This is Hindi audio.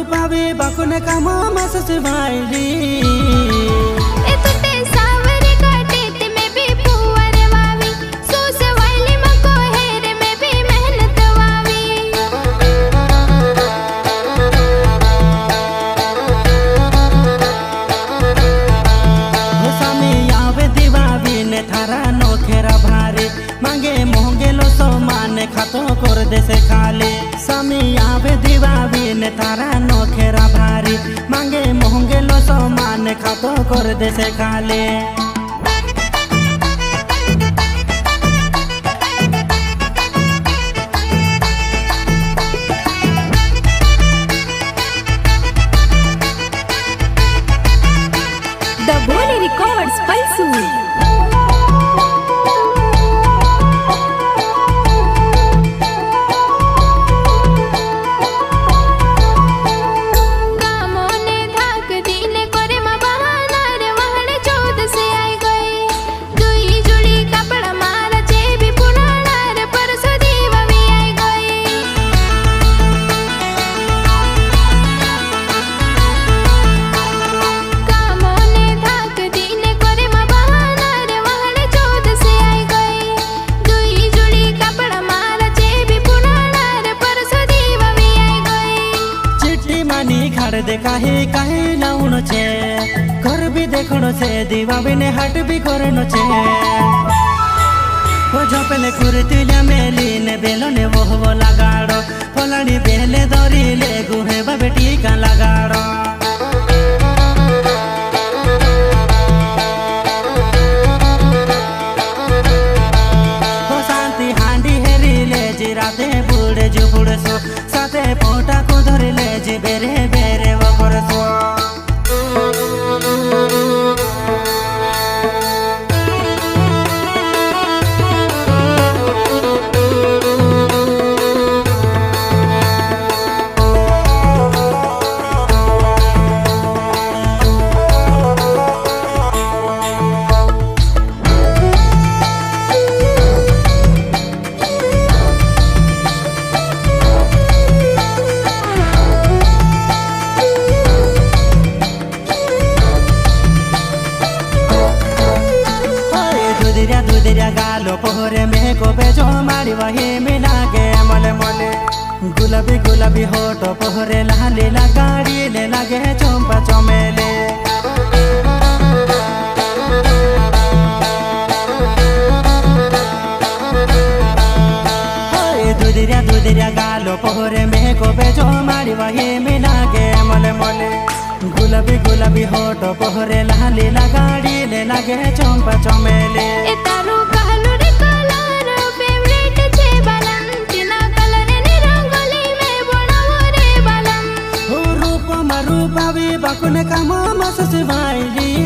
रूपावी बाकुने कामा मस सिवाइली खातो कर दे से खाली सामी आवे दीवावी ने तारा नोखेरा भारी मांगे मोहंगे लो सो मान खातो कर दे से खाली द बोली रिकॉर्ड्स पलसूल दे काहे काहे लाउनो छे घर भी देखनो छे दीवा बिने हट भी करनो छे ओ झोपले कुर्तिला मेली ने बेलो ने वो लगाड़ो फलानी बेले दरी ले गुहे बाबे टीका लगाड़ो ओ शांति हांडी हेरी ले जिराते बुड़े जो बुड़सो साथे पोटा को धरे ले जी बेरे बेरे वो करसो दुधिया गालो पोहरे में को बेजो मारी वही मिला के मले मले गुलाबी गुलाबी होटो पोहरे लाली गाड़ी ले लगे चंपा चमेले दुधिया गालो पोहरे में को बेजो मारी वही मिला के मले मले गुलाबी गुलाबी होटो पोहरे लाली गाड़ी ले लगे चंपा चमेले रूपावी बाकुने कामा मस सिवाइली